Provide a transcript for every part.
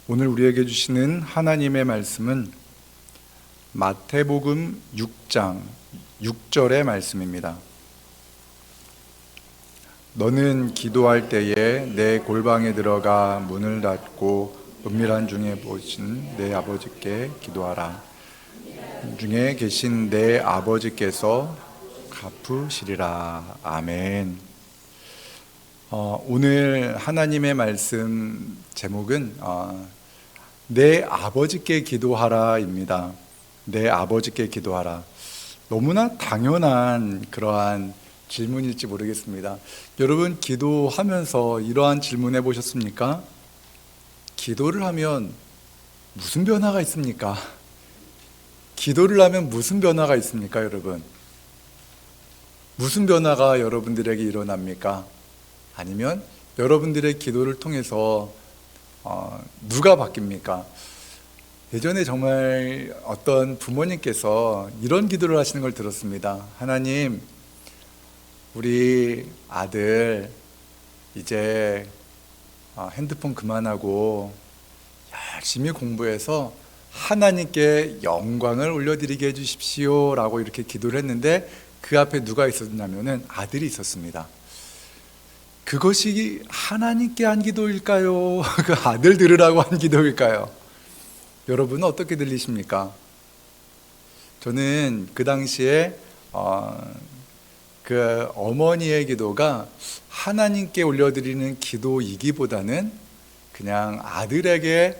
오늘 우리에게 주시는 하나님의 말씀은 마태복음 6장 6절의 말씀입니다. 너는 기도할 때에 내 골방에 들어가 문을 닫고 은밀한 중에 보신 내 아버지께 기도하라. 중에 계신 내 아버지께서 갚으시리라. 아멘. 오늘 하나님의 말씀 제목은 내 아버지께 기도하라입니다. 내 아버지께 기도하라. 너무나 당연한 그러한 질문일지 모르겠습니다. 여러분, 기도하면서 이러한 질문 해보셨습니까? 기도를 하면 무슨 변화가 있습니까? 기도를 하면 무슨 변화가 있습니까, 여러분? 무슨 변화가 여러분들에게 일어납니까? 아니면 여러분들의 기도를 통해서 누가 바뀝니까? 예전에 정말 어떤 부모님께서 이런 기도를 하시는 걸 들었습니다. 하나님, 우리 아들 이제 핸드폰 그만하고 열심히 공부해서 하나님께 영광을 올려드리게 해주십시오 라고 이렇게 기도를 했는데, 그 앞에 누가 있었냐면은 아들이 있었습니다. 그것이 하나님께 한 기도일까요? 그 아들 들으라고 한 기도일까요? 여러분은 어떻게 들리십니까? 저는 그 당시에 그 어머니의 기도가 하나님께 올려드리는 기도이기보다는 그냥 아들에게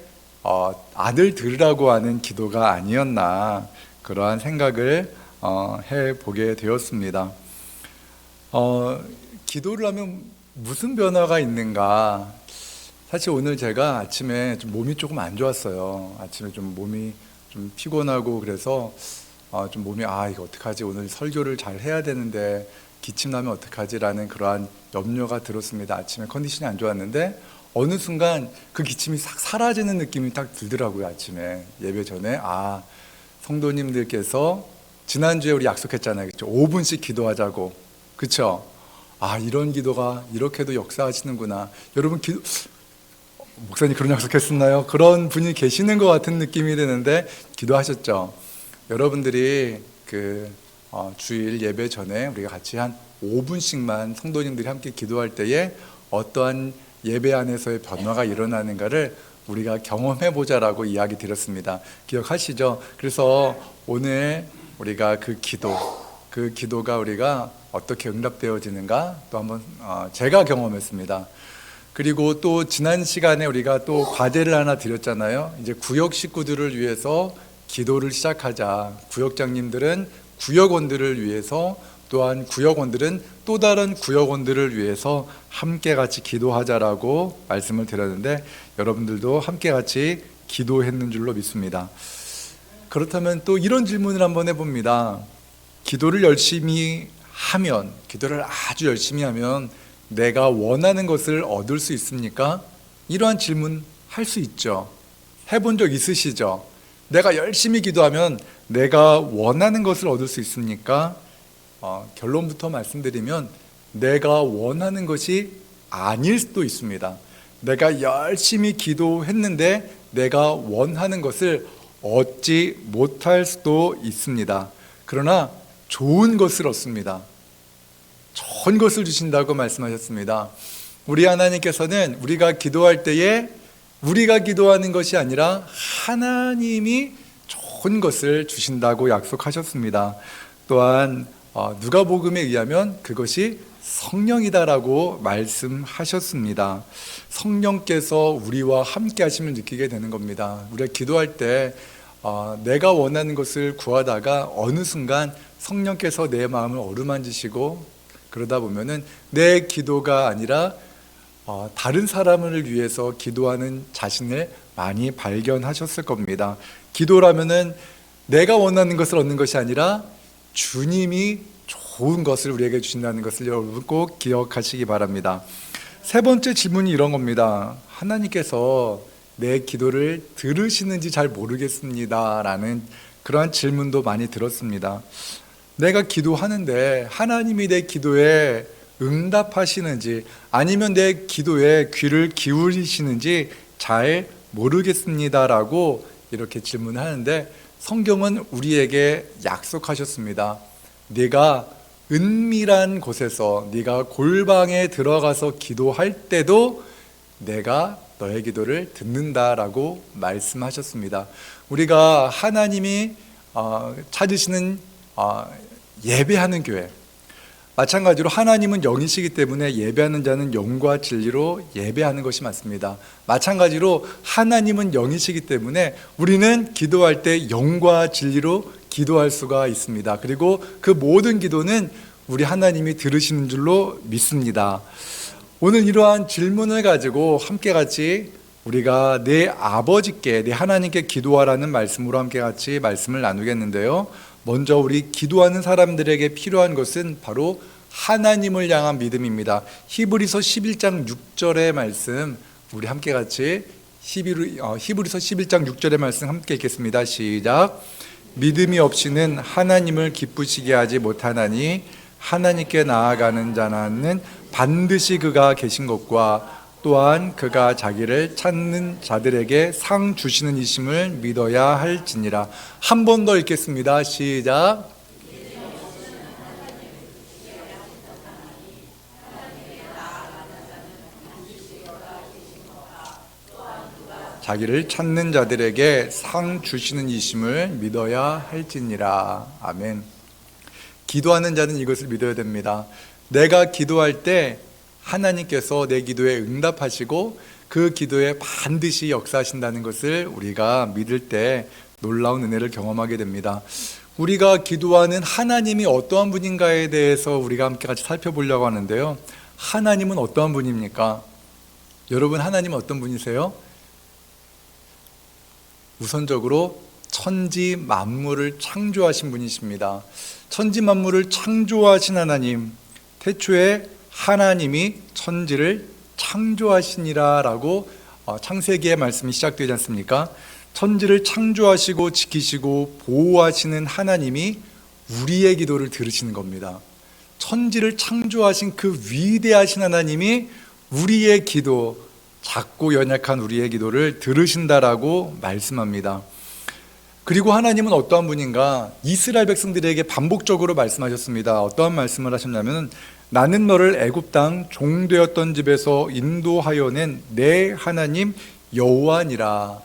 아들 들으라고 하는 기도가 아니었나, 그러한 생각을 해보게 되었습니다. 기도를 하면 무슨 변화가 있는가? 사실 오늘 제가 아침에 좀 몸이 조금 안 좋았어요. 아침에 좀 몸이 좀 피곤하고 그래서 좀 몸이 이거 어떡하지? 오늘 설교를 잘 해야 되는데 기침 나면 어떡하지라는 그러한 염려가 들었습니다. 아침에 컨디션이 안 좋았는데 어느 순간 그 기침이 싹 사라지는 느낌이 딱 들더라고요. 아침에 예배 전에 성도님들께서 지난주에 우리 약속했잖아요. 그렇죠? 5분씩 기도하자고. 그렇죠? 이런 기도가 이렇게도 역사하시는구나. 여러분, 목사님 그런 약속했었나요? 그런 분이 계시는 것 같은 느낌이 드는데 기도하셨죠? 여러분들이 주일 예배 전에 우리가 같이 한 5분씩만 성도님들이 함께 기도할 때에 어떠한 예배 안에서의 변화가 일어나는가를 우리가 경험해보자라고 이야기 드렸습니다. 기억하시죠? 그래서 오늘 우리가 그 기도가 우리가 어떻게 응답되어지는가 또 한번 제가 경험했습니다. 그리고 또 지난 시간에 우리가 또 과제를 하나 드렸잖아요. 이제 구역 식구들을 위해서 기도를 시작하자. 구역장님들은 구역원들을 위해서, 또한 구역원들은 또 다른 구역원들을 위해서 함께 같이 기도하자라고 말씀을 드렸는데, 여러분들도 함께 같이 기도했는 줄로 믿습니다. 그렇다면 또 이런 질문을 한번 해봅니다. 기도를 아주 열심히 하면 내가 원하는 것을 얻을 수 있습니까? 이러한 질문 할 수 있죠. 해본 적 있으시죠? 내가 열심히 기도하면 내가 원하는 것을 얻을 수 있습니까? 결론부터 말씀드리면 내가 원하는 것이 아닐 수도 있습니다. 내가 열심히 기도했는데 내가 원하는 것을 얻지 못할 수도 있습니다. 그러나 좋은 것을 얻습니다. 좋은 것을 주신다고 말씀하셨습니다. 우리 하나님께서는 우리가 기도할 때에 우리가 기도하는 것이 아니라 하나님이 좋은 것을 주신다고 약속하셨습니다. 또한 누가복음에 의하면 그것이 성령이다라고 말씀하셨습니다. 성령께서 우리와 함께 하심을 느끼게 되는 겁니다. 우리가 기도할 때 내가 원하는 것을 구하다가 어느 순간 성령께서 내 마음을 어루만지시고, 그러다 보면은 내 기도가 아니라 다른 사람을 위해서 기도하는 자신을 많이 발견하셨을 겁니다. 기도라면은 내가 원하는 것을 얻는 것이 아니라 주님이 좋은 것을 우리에게 주신다는 것을 여러분 꼭 기억하시기 바랍니다. 세 번째 질문이 이런 겁니다. 하나님께서 내 기도를 들으시는지 잘 모르겠습니다 라는 그러한 질문도 많이 들었습니다. 내가 기도하는데 하나님이 내 기도에 응답하시는지, 아니면 내 기도에 귀를 기울이시는지 잘 모르겠습니다라고 이렇게 질문하는데, 성경은 우리에게 약속하셨습니다. 네가 은밀한 곳에서, 네가 골방에 들어가서 기도할 때도 내가 너의 기도를 듣는다라고 말씀하셨습니다. 우리가 하나님이 찾으시는 예배하는 교회, 마찬가지로 하나님은 영이시기 때문에 예배하는 자는 영과 진리로 예배하는 것이 맞습니다. 마찬가지로 하나님은 영이시기 때문에 우리는 기도할 때 영과 진리로 기도할 수가 있습니다. 그리고 그 모든 기도는 우리 하나님이 들으시는 줄로 믿습니다. 오늘 이러한 질문을 가지고 함께 같이 우리가 내 아버지께, 내 하나님께 기도하라는 말씀으로 함께 같이 말씀을 나누겠는데요. 먼저 우리 기도하는 사람들에게 필요한 것은 바로 하나님을 향한 믿음입니다. 히브리서 11장 6절의 말씀, 우리 함께 같이 히브리서 11장 6절의 말씀 함께 읽겠습니다. 시작. 믿음이 없이는 하나님을 기쁘시게 하지 못하나니 하나님께 나아가는 자는 반드시 그가 계신 것과 또한 그가 자기를 찾는 자들에게 상 주시는 이심을 믿어야 할지니라. 한 번 더 읽겠습니다. 시작. 자기를 찾는 자들에게 상 주시는 이심을 믿어야 할지니라. 아멘. 기도하는 자는 이것을 믿어야 됩니다. 내가 기도할 때 하나님께서 내 기도에 응답하시고 그 기도에 반드시 역사하신다는 것을 우리가 믿을 때 놀라운 은혜를 경험하게 됩니다. 우리가 기도하는 하나님이 어떠한 분인가에 대해서 우리가 함께 같이 살펴보려고 하는데요. 하나님은 어떠한 분입니까? 여러분, 하나님은 어떤 분이세요? 우선적으로 천지 만물을 창조하신 분이십니다. 천지 만물을 창조하신 하나님, 태초에 하나님이 천지를 창조하시니라 라고 창세기의 말씀이 시작되지 않습니까? 천지를 창조하시고 지키시고 보호하시는 하나님이 우리의 기도를 들으시는 겁니다. 천지를 창조하신 그 위대하신 하나님이 우리의 기도, 작고 연약한 우리의 기도를 들으신다라고 말씀합니다. 그리고 하나님은 어떠한 분인가? 이스라엘 백성들에게 반복적으로 말씀하셨습니다. 어떠한 말씀을 하셨냐면, 나는 너를 애굽 땅 종되었던 집에서 인도하여 낸 내 하나님 여호와니라.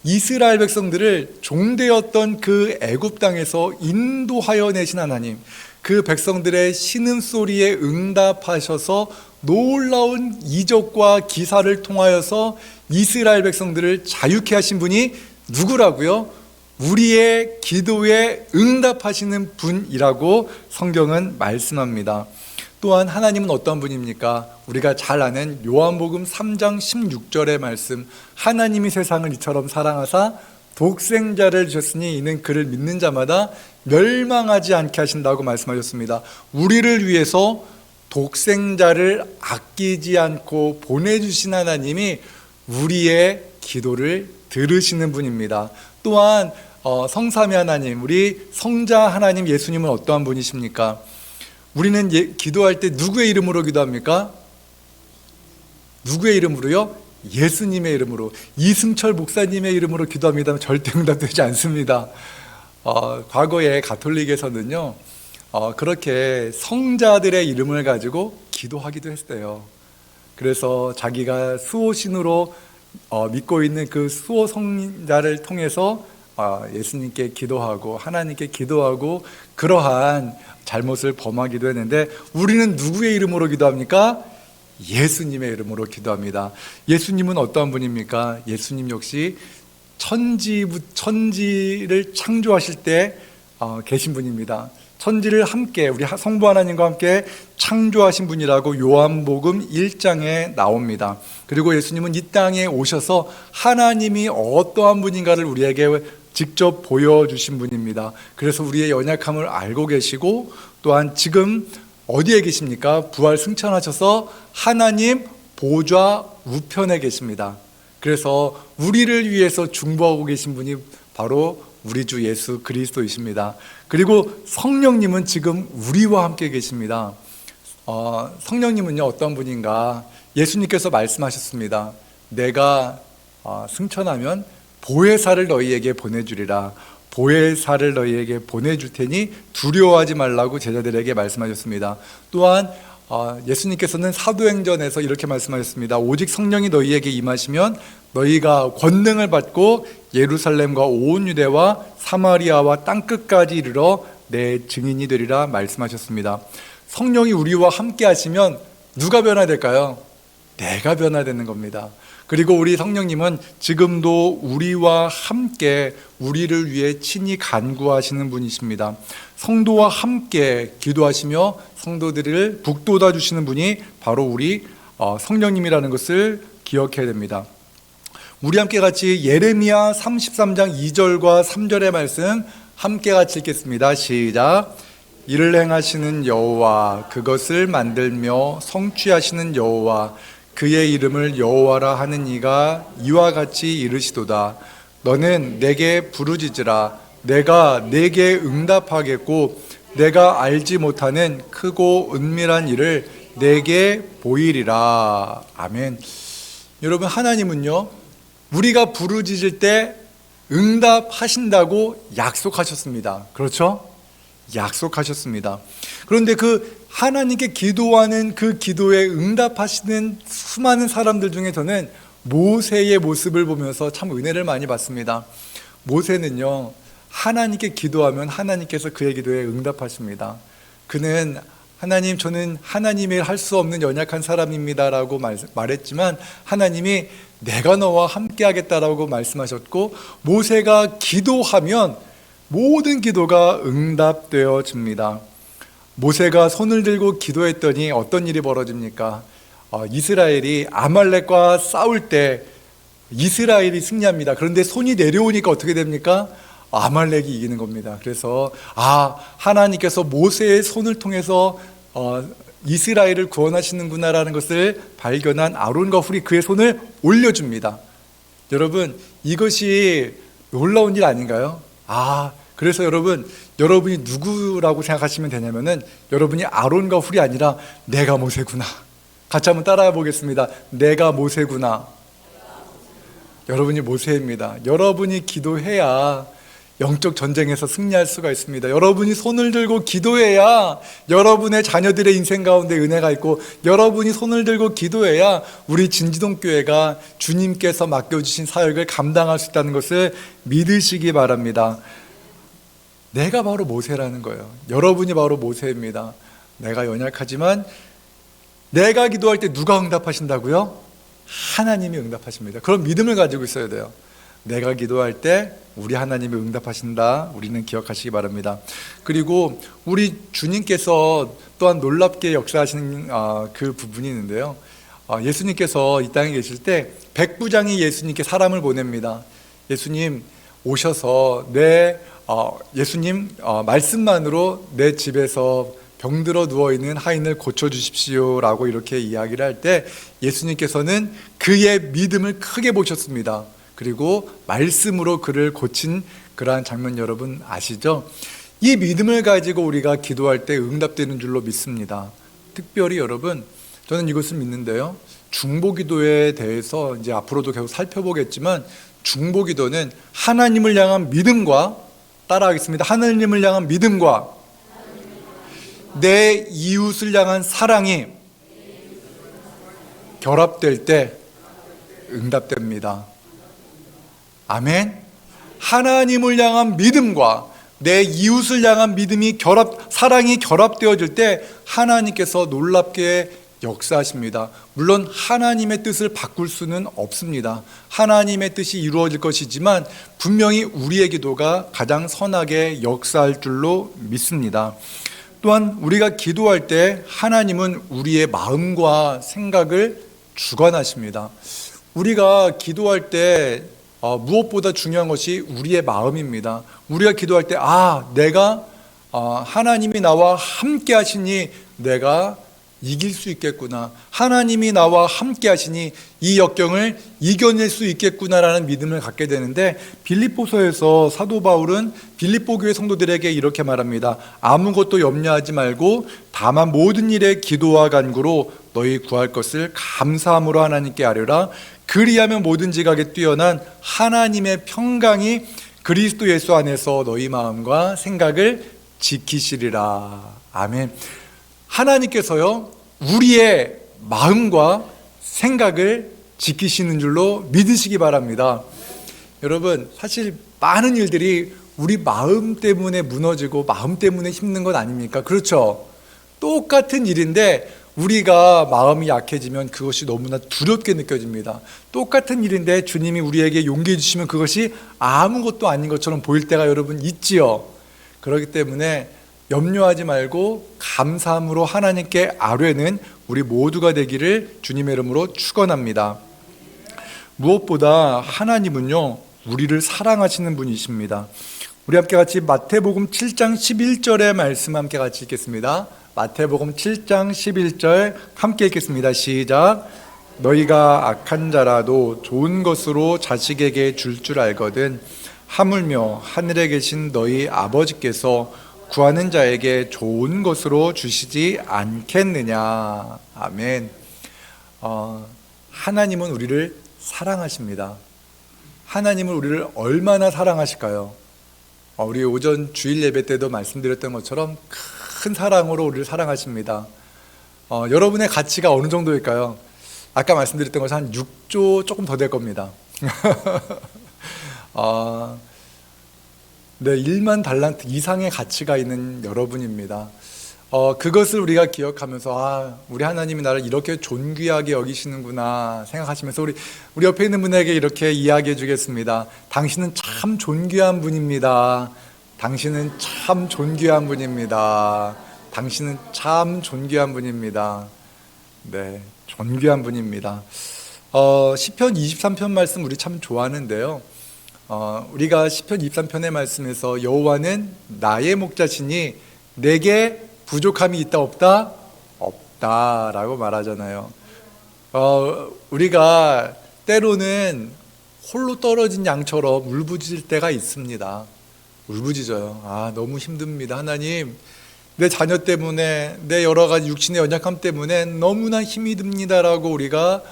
이스라엘 백성들을 종되었던 그 애굽 땅에서 인도하여 내신 하나님, 그 백성들의 신음소리에 응답하셔서 놀라운 이적과 기사를 통하여서 이스라엘 백성들을 자유케 하신 분이 누구라고요? 우리의 기도에 응답하시는 분이라고 성경은 말씀합니다. 또한 하나님은 어떤 분입니까? 우리가 잘 아는 요한복음 3장 16절의 말씀, 하나님이 세상을 이처럼 사랑하사 독생자를 주셨으니 이는 그를 믿는 자마다 멸망하지 않게 하신다고 말씀하셨습니다. 우리를 위해서 독생자를 아끼지 않고 보내주신 하나님이 우리의 기도를 들으시는 분입니다. 또한 성삼위 하나님, 우리 성자 하나님 예수님은 어떠한 분이십니까? 우리는 기도할 때 누구의 이름으로 기도합니까? 누구의 이름으로요? 예수님의 이름으로. 이승철 목사님의 이름으로 기도합니다. 절대 응답되지 않습니다. 과거에 가톨릭에서는요, 그렇게 성자들의 이름을 가지고 기도하기도 했어요. 그래서 자기가 수호신으로 믿고 있는 그 수호 성자를 통해서 예수님께 기도하고 하나님께 기도하고 그러한 잘못을 범하기도 했는데, 우리는 누구의 이름으로 기도합니까? 예수님의 이름으로 기도합니다. 예수님은 어떠한 분입니까? 예수님 역시 천지를 창조하실 때 계신 분입니다. 천지를 함께, 우리 성부 하나님과 함께 창조하신 분이라고 요한복음 1장에 나옵니다. 그리고 예수님은 이 땅에 오셔서 하나님이 어떠한 분인가를 우리에게 직접 보여주신 분입니다. 그래서 우리의 연약함을 알고 계시고, 또한 지금 어디에 계십니까? 부활 승천하셔서 하나님 보좌 우편에 계십니다. 그래서 우리를 위해서 중보하고 계신 분이 바로 우리 주 예수 그리스도이십니다. 그리고 성령님은 지금 우리와 함께 계십니다. 성령님은요, 어떤 분인가? 예수님께서 말씀하셨습니다. 내가 승천하면 보혜사를 너희에게 보내주리라. 보혜사를 너희에게 보내줄 테니 두려워하지 말라고 제자들에게 말씀하셨습니다. 또한 예수님께서는 사도행전에서 이렇게 말씀하셨습니다. 오직 성령이 너희에게 임하시면 너희가 권능을 받고 예루살렘과 온 유대와 사마리아와 땅끝까지 이르러 내 증인이 되리라 말씀하셨습니다. 성령이 우리와 함께 하시면 누가 변화될까요? 내가 변화되는 겁니다. 그리고 우리 성령님은 지금도 우리와 함께 우리를 위해 친히 간구하시는 분이십니다. 성도와 함께 기도하시며 성도들을 북돋아 주시는 분이 바로 우리 성령님이라는 것을 기억해야 됩니다. 우리 함께 같이 예레미야 33장 2절과 3절의 말씀 함께 같이 읽겠습니다. 시작. 이를 행하시는 여호와, 그것을 만들며 성취하시는 여호와, 그의 이름을 여호와라 하는 이가 이와 같이 이르시도다. 너는 내게 부르짖으라. 내가 내게 응답하겠고 내가 알지 못하는 크고 은밀한 일을 내게 보이리라. 아멘. 여러분, 하나님은요, 우리가 부르짖을 때 응답하신다고 약속하셨습니다. 그렇죠? 약속하셨습니다. 그런데 그 하나님께 기도하는 그 기도에 응답하시는 수많은 사람들 중에서는 모세의 모습을 보면서 참 은혜를 많이 받습니다. 모세는요, 하나님께 기도하면 하나님께서 그의 기도에 응답하십니다. 그는 하나님, 저는 하나님이 할 수 없는 연약한 사람입니다 라고 말했지만 하나님이 내가 너와 함께 하겠다라고 말씀하셨고, 모세가 기도하면 모든 기도가 응답되어집니다. 모세가 손을 들고 기도했더니 어떤 일이 벌어집니까? 이스라엘이 아말렉과 싸울 때 이스라엘이 승리합니다. 그런데 손이 내려오니까 어떻게 됩니까? 아말렉이 이기는 겁니다. 그래서 하나님께서 모세의 손을 통해서 이스라엘을 구원하시는구나라는 것을 발견한 아론과 훌이 그의 손을 올려줍니다. 여러분, 이것이 놀라운 일 아닌가요? 그래서 여러분이 누구라고 생각하시면 되냐면은 여러분이 아론과 훌이 아니라 내가 모세구나. 같이 한번 따라해 보겠습니다. 내가 모세구나. 여러분이 모세입니다. 여러분이 기도해야 영적 전쟁에서 승리할 수가 있습니다. 여러분이 손을 들고 기도해야 여러분의 자녀들의 인생 가운데 은혜가 있고, 여러분이 손을 들고 기도해야 우리 진지동교회가 주님께서 맡겨주신 사역을 감당할 수 있다는 것을 믿으시기 바랍니다. 내가 바로 모세라는 거예요. 여러분이 바로 모세입니다. 내가 연약하지만 내가 기도할 때 누가 응답하신다고요? 하나님이 응답하십니다. 그런 믿음을 가지고 있어야 돼요. 내가 기도할 때 우리 하나님이 응답하신다. 우리는 기억하시기 바랍니다. 그리고 우리 주님께서 또한 놀랍게 역사하시는 그 부분이 있는데요. 예수님께서 이 땅에 계실 때 백부장이 예수님께 사람을 보냅니다. 예수님 오셔서 예수님 말씀만으로 내 집에서 병들어 누워있는 하인을 고쳐주십시오 라고 이렇게 이야기를 할 때 예수님께서는 그의 믿음을 크게 보셨습니다. 그리고 말씀으로 그를 고친 그러한 장면 여러분 아시죠? 이 믿음을 가지고 우리가 기도할 때 응답되는 줄로 믿습니다. 특별히 여러분, 저는 이것을 믿는데요, 중보기도에 대해서 이제 앞으로도 계속 살펴보겠지만, 중보기도는 하나님을 향한 믿음과, 따라하겠습니다, 하나님을 향한 믿음과 내 이웃을 향한 사랑이 결합될 때 응답됩니다. 아멘. 하나님을 향한 믿음과 내 이웃을 향한 믿음이 사랑이 결합되어질 때 하나님께서 놀랍게 역사하십니다. 물론 하나님의 뜻을 바꿀 수는 없습니다. 하나님의 뜻이 이루어질 것이지만 분명히 우리의 기도가 가장 선하게 역사할 줄로 믿습니다. 또한 우리가 기도할 때 하나님은 우리의 마음과 생각을 주관하십니다. 우리가 기도할 때 무엇보다 중요한 것이 우리의 마음입니다. 우리가 기도할 때 내가 하나님이 나와 함께 하시니 내가 이길 수 있겠구나, 하나님이 나와 함께 하시니 이 역경을 이겨낼 수 있겠구나라는 믿음을 갖게 되는데, 빌립보서에서 사도 바울은 빌립보 교회 성도들에게 이렇게 말합니다. 아무것도 염려하지 말고 다만 모든 일에 기도와 간구로 너희 구할 것을 감사함으로 하나님께 아뢰라. 그리하면 뭐든지 가게 뛰어난 하나님의 평강이 그리스도 예수 안에서 너희 마음과 생각을 지키시리라. 아멘. 하나님께서요, 우리의 마음과 생각을 지키시는 줄로 믿으시기 바랍니다. 여러분, 사실 많은 일들이 우리 마음 때문에 무너지고 마음 때문에 힘든 것 아닙니까? 그렇죠? 똑같은 일인데 우리가 마음이 약해지면 그것이 너무나 두렵게 느껴집니다. 똑같은 일인데 주님이 우리에게 용기 주시면 그것이 아무것도 아닌 것처럼 보일 때가 여러분 있지요. 그렇기 때문에 염려하지 말고 감사함으로 하나님께 아뢰는 우리 모두가 되기를 주님의 이름으로 축원합니다. 무엇보다 하나님은요, 우리를 사랑하시는 분이십니다. 우리 함께 같이 마태복음 7장 11절의 말씀 함께 같이 읽겠습니다. 마태복음 7장 11절 함께 읽겠습니다. 시작. 너희가 악한 자라도 좋은 것으로 자식에게 줄 알거든 하물며 하늘에 계신 너희 아버지께서 구하는 자에게 좋은 것으로 주시지 않겠느냐. 아멘. 하나님은 우리를 사랑하십니다. 하나님은 우리를 얼마나 사랑하실까요? 우리 오전 주일 예배 때도 말씀드렸던 것처럼 큰 사랑으로 우리를 사랑하십니다. 여러분의 가치가 어느 정도일까요? 아까 말씀드렸던 것은 한 6조 조금 더 될 겁니다. 네, 1만 달란트 이상의 가치가 있는 여러분입니다. 그것을 우리가 기억하면서 우리 하나님이 나를 이렇게 존귀하게 여기시는구나 생각하시면서 우리 옆에 있는 분에게 이렇게 이야기해 주겠습니다. 당신은 참 존귀한 분입니다. 당신은 참 존귀한 분입니다. 당신은 참 존귀한 분입니다. 네, 존귀한 분입니다. 시편 23편 말씀 우리 참 좋아하는데요. 우리가 시편 23편의 말씀에서 여호와는 나의 목자시니 내게 부족함이 있다 없다? 없다라고 말하잖아요. 우리가 때로는 홀로 떨어진 양처럼 울부짖을 때가 있습니다. 울부짖어요. 너무 힘듭니다. 하나님, 내 자녀 때문에, 내 여러 가지 육신의 연약함 때문에 너무나 힘이 듭니다라고 우리가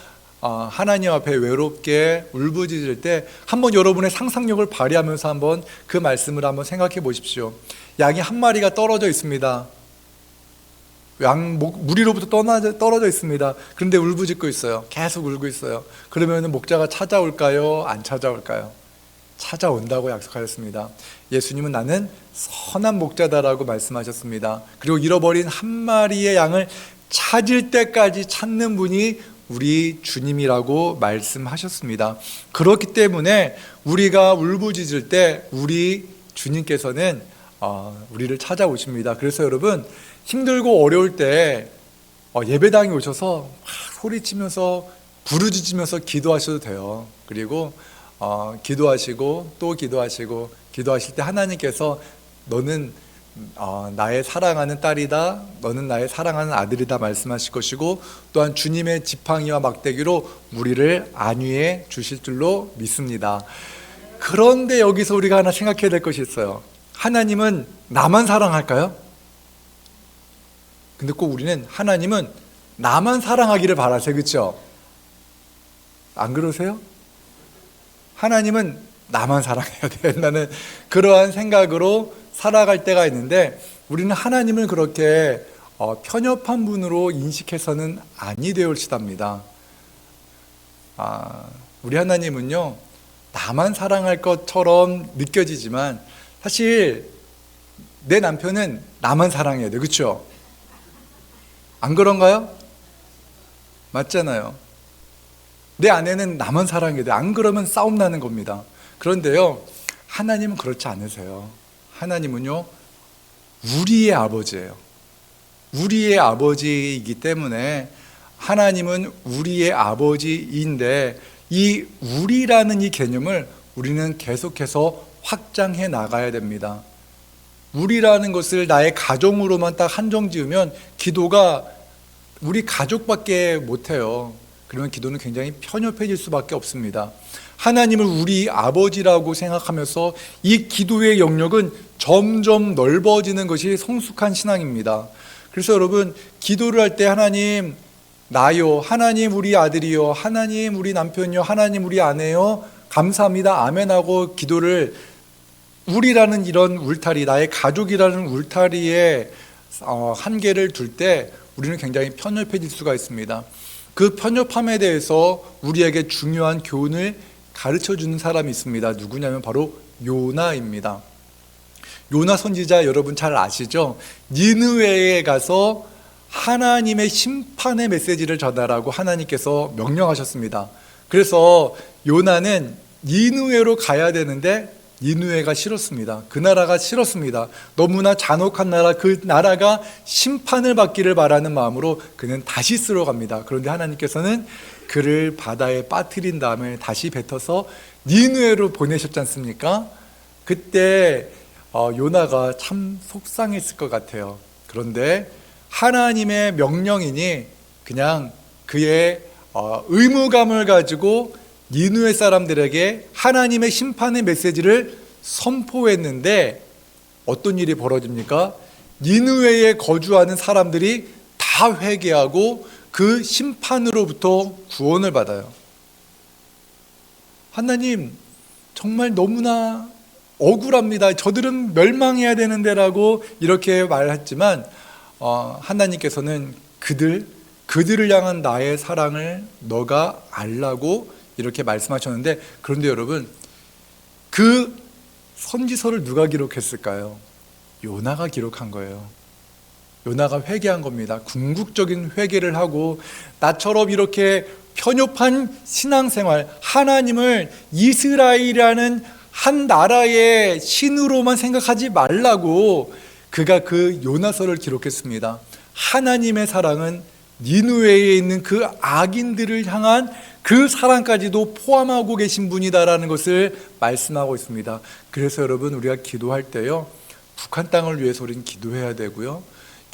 하나님 앞에 외롭게 울부짖을 때 한번 여러분의 상상력을 발휘하면서 한번 그 말씀을 한번 생각해 보십시오. 양이 한 마리가 떨어져 있습니다. 무리로부터 떨어져 있습니다. 그런데 울부짖고 있어요. 계속 울고 있어요. 그러면 목자가 찾아올까요? 안 찾아올까요? 찾아온다고 약속하셨습니다. 예수님은 나는 선한 목자다라고 말씀하셨습니다. 그리고 잃어버린 한 마리의 양을 찾을 때까지 찾는 분이 우리 주님이라고 말씀하셨습니다. 그렇기 때문에 우리가 울부짖을 때 우리 주님께서는 우리를 찾아오십니다. 그래서 여러분, 힘들고 어려울 때 예배당에 오셔서 소리치면서 부르짖으면서 기도하셔도 돼요. 그리고 기도하시고 또 기도하시고 기도하실 때 하나님께서 너는 나의 사랑하는 딸이다, 너는 나의 사랑하는 아들이다 말씀하실 것이고, 또한 주님의 지팡이와 막대기로 우리를 안위해 주실 줄로 믿습니다. 그런데 여기서 우리가 하나 생각해야 될 것이 있어요. 하나님은 나만 사랑할까요? 근데 꼭 우리는 하나님은 나만 사랑하기를 바라세요. 그렇죠? 안 그러세요? 하나님은 나만 사랑해야 된다는 그러한 생각으로 살아갈 때가 있는데, 우리는 하나님을 그렇게 편협한 분으로 인식해서는 아니 되올시답니다. 우리 하나님은요, 나만 사랑할 것처럼 느껴지지만 사실 내 남편은 나만 사랑해야 돼. 그렇죠? 안 그런가요? 맞잖아요. 내 아내는 나만 사랑해야 돼. 안 그러면 싸움 나는 겁니다. 그런데요, 하나님은 그렇지 않으세요. 하나님은요, 우리의 아버지예요. 우리의 아버지이기 때문에 하나님은 우리의 아버지인데, 이 우리라는 이 개념을 우리는 계속해서 확장해 나가야 됩니다. 우리라는 것을 나의 가정으로만 딱 한정 지으면 기도가 우리 가족밖에 못해요. 그러면 기도는 굉장히 편협해질 수밖에 없습니다. 하나님을 우리 아버지라고 생각하면서 이 기도의 영역은 점점 넓어지는 것이 성숙한 신앙입니다. 그래서 여러분, 기도를 할 때 하나님, 나요, 하나님 우리 아들이요, 하나님 우리 남편이요, 하나님 우리 아내요, 감사합니다, 아멘하고 기도를 우리라는 이런 울타리, 나의 가족이라는 울타리에 한계를 둘 때 우리는 굉장히 편협해질 수가 있습니다. 그 편협함에 대해서 우리에게 중요한 교훈을 가르쳐주는 사람이 있습니다. 누구냐면 바로 요나입니다. 요나 선지자 여러분 잘 아시죠? 니느웨에 가서 하나님의 심판의 메시지를 전하라고 하나님께서 명령하셨습니다. 그래서 요나는 니느웨로 가야 되는데 니느웨가 싫었습니다. 그 나라가 싫었습니다. 너무나 잔혹한 나라, 그 나라가 심판을 받기를 바라는 마음으로 그는 다시스로 갑니다. 그런데 하나님께서는 그를 바다에 빠뜨린 다음에 다시 뱉어서 니느웨로 보내셨지 않습니까? 그때 요나가 참 속상했을 것 같아요. 그런데 하나님의 명령이니 그냥 그의 의무감을 가지고 니느웨 사람들에게 하나님의 심판의 메시지를 선포했는데 어떤 일이 벌어집니까? 니느웨에 거주하는 사람들이 다 회개하고 그 심판으로부터 구원을 받아요. 하나님 정말 너무나 억울합니다. 저들은 멸망해야 되는데라고 이렇게 말했지만 하나님께서는 그들을 향한 나의 사랑을 너가 알라고 이렇게 말씀하셨는데, 그런데 여러분, 그 선지서를 누가 기록했을까요? 요나가 기록한 거예요. 요나가 회개한 겁니다. 궁극적인 회개를 하고 나처럼 이렇게 편협한 신앙생활, 하나님을 이스라엘이라는 한 나라의 신으로만 생각하지 말라고 그가 그 요나서를 기록했습니다. 하나님의 사랑은 니느웨에 있는 그 악인들을 향한 그 사랑까지도 포함하고 계신 분이다라는 것을 말씀하고 있습니다. 그래서 여러분, 우리가 기도할 때요, 북한 땅을 위해서 우리는 기도해야 되고요,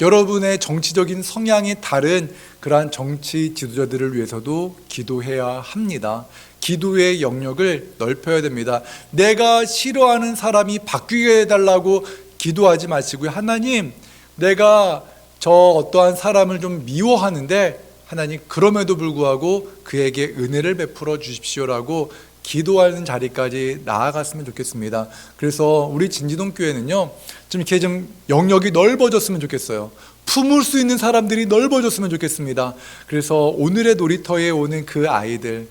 여러분의 정치적인 성향이 다른 그러한 정치 지도자들을 위해서도 기도해야 합니다. 기도의 영역을 넓혀야 됩니다. 내가 싫어하는 사람이 바뀌게 해달라고 기도하지 마시고요, 하나님, 내가 저 어떠한 사람을 좀 미워하는데 하나님 그럼에도 불구하고 그에게 은혜를 베풀어 주십시오라고 기도하는 자리까지 나아갔으면 좋겠습니다. 그래서 우리 진지동 교회는요, 좀 이렇게 좀 영역이 넓어졌으면 좋겠어요. 품을 수 있는 사람들이 넓어졌으면 좋겠습니다. 그래서 오늘의 놀이터에 오는 그 아이들,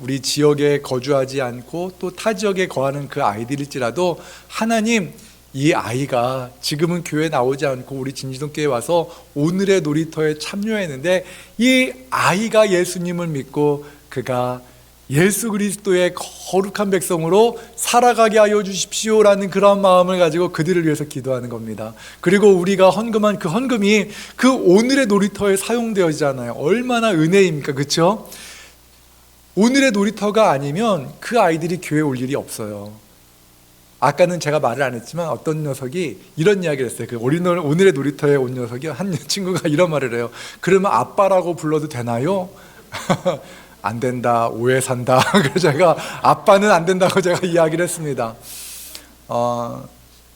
우리 지역에 거주하지 않고 또 타 지역에 거하는 그 아이들일지라도 하나님, 이 아이가 지금은 교회 나오지 않고 우리 진지동교회에 와서 오늘의 놀이터에 참여했는데 이 아이가 예수님을 믿고 그가 예수 그리스도의 거룩한 백성으로 살아가게 하여 주십시오라는 그런 마음을 가지고 그들을 위해서 기도하는 겁니다. 그리고 우리가 헌금한 그 헌금이 그 오늘의 놀이터에 사용되어지잖아요. 얼마나 은혜입니까? 그렇죠? 오늘의 놀이터가 아니면 그 아이들이 교회에 올 일이 없어요. 아까는 제가 말을 안 했지만 어떤 녀석이 이런 이야기를 했어요. 그 오늘의 놀이터에 온 녀석이 한 친구가 이런 말을 해요. 그러면 아빠라고 불러도 되나요? 안 된다, 오해 산다. 그래서 제가 아빠는 안 된다고 제가 이야기를 했습니다.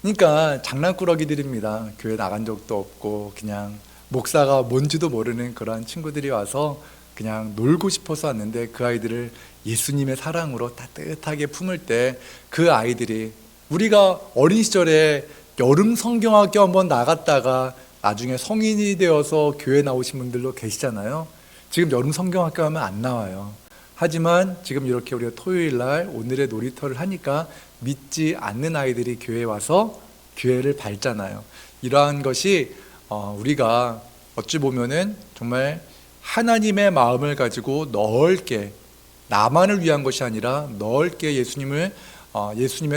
그러니까 장난꾸러기들입니다. 교회 나간 적도 없고 그냥 목사가 뭔지도 모르는 그런 친구들이 와서 그냥 놀고 싶어서 왔는데 그 아이들을 예수님의 사랑으로 따뜻하게 품을 때 그 아이들이, 우리가 어린 시절에 여름 성경학교 한번 나갔다가 나중에 성인이 되어서 교회 나오신 분들도 계시잖아요. 지금 여름 성경학교 하면 안 나와요. 하지만 지금 이렇게 우리가 토요일 날 오늘의 놀이터를 하니까 믿지 않는 아이들이 교회에 와서 교회를 밟잖아요. 이러한 것이 우리가 어찌 보면은 정말 하나님의 마음을 가지고 넓게, 나만을 위한 것이 아니라 넓게 예수님의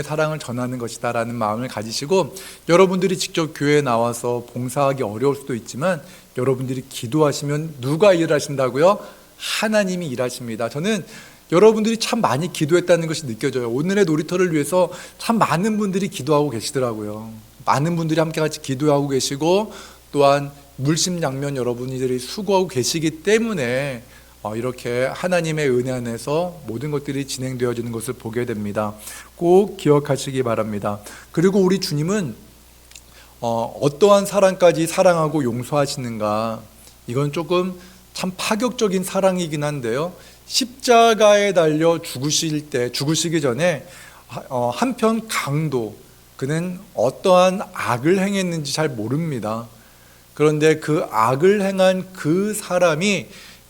사랑을 전하는 것이다라는 마음을 가지시고, 여러분들이 직접 교회에 나와서 봉사하기 어려울 수도 있지만 여러분들이 기도하시면 누가 일하신다고요? 하나님이 일하십니다. 저는 여러분들이 참 많이 기도했다는 것이 느껴져요. 오늘의 놀이터를 위해서 참 많은 분들이 기도하고 계시더라고요. 많은 분들이 함께 같이 기도하고 계시고, 또한 물심양면 여러분들이 수고하고 계시기 때문에 이렇게 하나님의 은혜 안에서 모든 것들이 진행되어지는 것을 보게 됩니다. 꼭 기억하시기 바랍니다. 그리고 우리 주님은 어떠한 사람까지 사랑하고 용서하시는가, 이건 조금 참 파격적인 사랑이긴 한데요. 십자가에 달려 죽으시기 전에 한편 강도, 그는 어떠한 악을 행했는지 잘 모릅니다. 그런데 그 악을 행한 그 사람이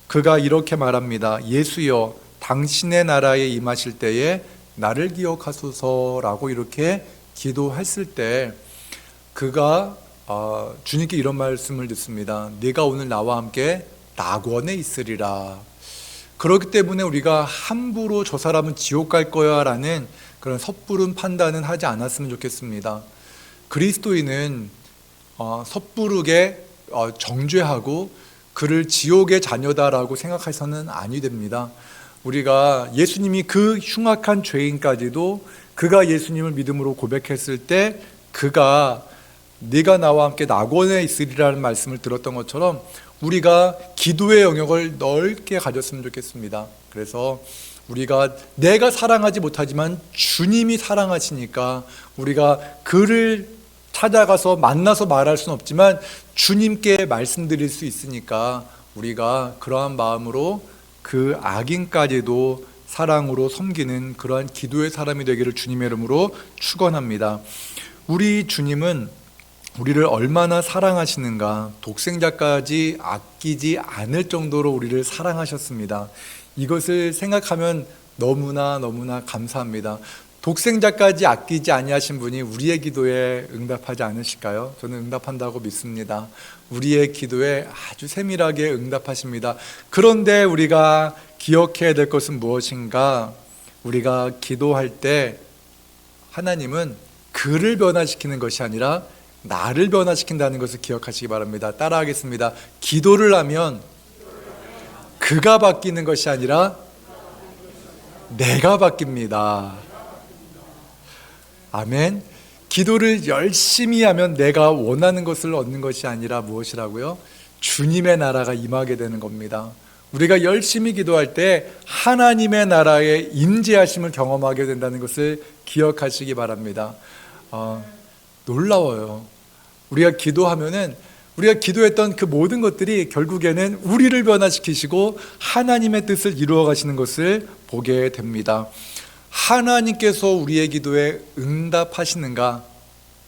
그가 이렇게 말합니다. 예수여, 당신의 나라에 임하실 때에 나를 기억하소서라고 이렇게 기도했을 때 그가 주님께 이런 말씀을 듣습니다. 네가 오늘 나와 함께 낙원에 있으리라. 그렇기 때문에 우리가 함부로 저 사람은 지옥 갈 거야 라는 그런 섣부른 판단은 하지 않았으면 좋겠습니다. 그리스도인은 섣부르게 정죄하고 그를 지옥의 자녀다라고 생각해서는 아니 됩니다. 우리가 예수님이 그 흉악한 죄인까지도 그가 예수님을 믿음으로 고백했을 때 그가 네가 나와 함께 낙원에 있으리라는 말씀을 들었던 것처럼 우리가 기도의 영역을 넓게 가졌으면 좋겠습니다. 그래서 우리가 내가 사랑하지 못하지만 주님이 사랑하시니까 우리가 그를 찾아가서 만나서 말할 수는 없지만 주님께 말씀드릴 수 있으니까 우리가 그러한 마음으로 그 악인까지도 사랑으로 섬기는 그러한 기도의 사람이 되기를 주님의 이름으로 축원합니다. 우리 주님은 우리를 얼마나 사랑하시는가, 독생자까지 아끼지 않을 정도로 우리를 사랑하셨습니다. 이것을 생각하면 너무나 감사합니다. 독생자까지 아끼지 아니하신 분이 우리의 기도에 응답하지 않으실까요? 저는 응답한다고 믿습니다. 우리의 기도에 아주 세밀하게 응답하십니다. 그런데 우리가 기억해야 될 것은 무엇인가? 우리가 기도할 때 하나님은 그를 변화시키는 것이 아니라 나를 변화시킨다는 것을 기억하시기 바랍니다. 따라하겠습니다. 기도를 하면 그가 바뀌는 것이 아니라 내가 바뀝니다. 아멘. 기도를 열심히 하면 내가 원하는 것을 얻는 것이 아니라 무엇이라고요? 주님의 나라가 임하게 되는 겁니다. 우리가 열심히 기도할 때 하나님의 나라의 임재하심을 경험하게 된다는 것을 기억하시기 바랍니다. 놀라워요. 우리가 기도하면은 우리가 기도했던 그 모든 것들이 결국에는 우리를 변화시키시고 하나님의 뜻을 이루어 가시는 것을 보게 됩니다. 하나님께서 우리의 기도에 응답하시는가?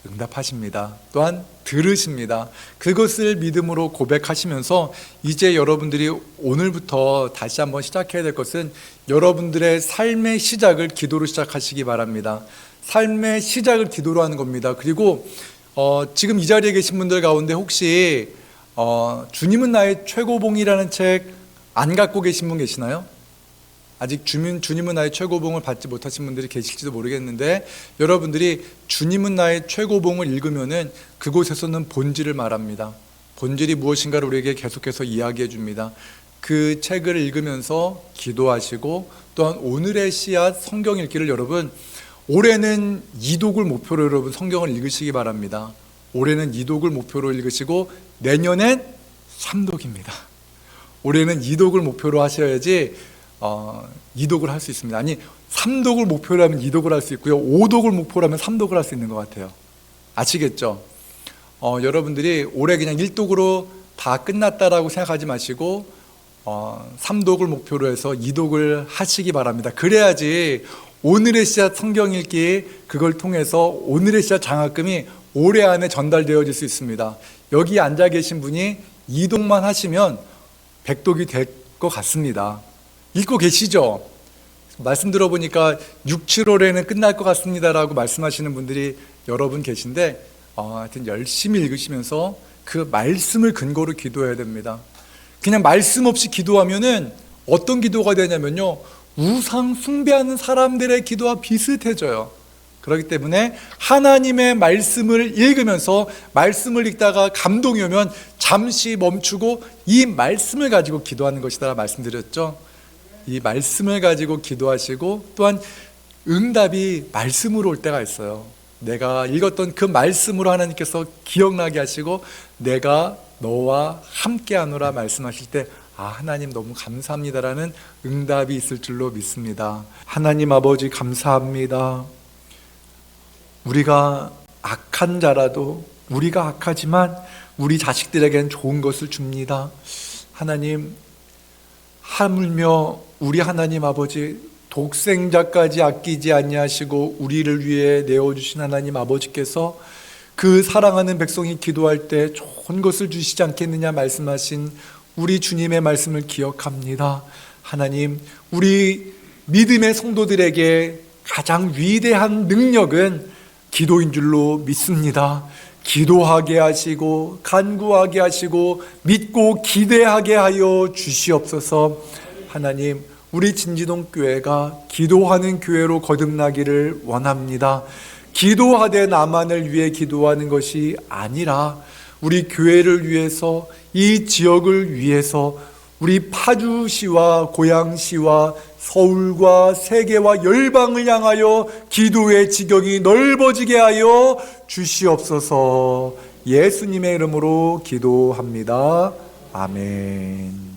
응답하십니다. 또한 들으십니다. 그것을 믿음으로 고백하시면서 이제 여러분들이 오늘부터 다시 한번 시작해야 될 것은 여러분들의 삶의 시작을 기도로 시작하시기 바랍니다. 삶의 시작을 기도로 하는 겁니다. 그리고 지금 이 자리에 계신 분들 가운데 혹시 주님은 나의 최고봉이라는 책 안 갖고 계신 분 계시나요? 아직 주님은 나의 최고봉을 받지 못하신 분들이 계실지도 모르겠는데 여러분들이 주님은 나의 최고봉을 읽으면은 그곳에서는 본질을 말합니다. 본질이 무엇인가를 우리에게 계속해서 이야기해 줍니다. 그 책을 읽으면서 기도하시고 또한 오늘의 씨앗 성경 읽기를 여러분 올해는 이독을 목표로 여러분 성경을 읽으시기 바랍니다. 올해는 이독을 목표로 읽으시고 내년엔 3독입니다. 올해는 이독을 목표로 하셔야지 이독을 할 수 있습니다. 아니 3독을 목표로 하면 이독을 할 수 있고요. 5독을 목표로 하면 3독을 할 수 있는 것 같아요. 아시겠죠? 여러분들이 올해 그냥 1독으로 다 끝났다라고 생각하지 마시고 3독을 목표로 해서 2독을 하시기 바랍니다. 그래야지 오늘의 씨앗 성경 읽기 그걸 통해서 오늘의 씨앗 장학금이 올해 안에 전달되어질 수 있습니다. 여기 앉아 계신 분이 2독만 하시면 100독이 될 것 같습니다. 읽고 계시죠? 말씀 들어보니까 6, 7월에는 끝날 것 같습니다라고 말씀하시는 분들이 여러 분 계신데 하여튼 열심히 읽으시면서 그 말씀을 근거로 기도해야 됩니다. 그냥 말씀 없이 기도하면은 어떤 기도가 되냐면요, 우상 숭배하는 사람들의 기도와 비슷해져요. 그렇기 때문에 하나님의 말씀을 읽으면서 말씀을 읽다가 감동이 오면 잠시 멈추고 이 말씀을 가지고 기도하는 것이다 말씀드렸죠. 이 말씀을 가지고 기도하시고 또한 응답이 말씀으로 올 때가 있어요. 내가 읽었던 그 말씀으로 하나님께서 기억나게 하시고 내가 너와 함께하노라 말씀하실 때 하나님 너무 감사합니다라는 응답이 있을 줄로 믿습니다. 하나님 아버지 감사합니다. 우리가 악한 자라도 우리가 악하지만 우리 자식들에겐 좋은 것을 줍니다. 하나님 하물며 우리 하나님 아버지 독생자까지 아끼지 아니하시고 우리를 위해 내어주신 하나님 아버지께서 그 사랑하는 백성이 기도할 때 좋은 것을 주시지 않겠느냐 말씀하신 우리 주님의 말씀을 기억합니다. 하나님, 우리 믿음의 성도들에게 가장 위대한 능력은 기도인 줄로 믿습니다. 기도하게 하시고 간구하게 하시고 믿고 기대하게 하여 주시옵소서. 하나님, 우리 진지동 교회가 기도하는 교회로 거듭나기를 원합니다. 기도하되 나만을 위해 기도하는 것이 아니라 우리 교회를 위해서, 이 지역을 위해서, 우리 파주시와 고양시와 서울과 세계와 열방을 향하여 기도의 지경이 넓어지게 하여 주시옵소서. 예수님의 이름으로 기도합니다. 아멘.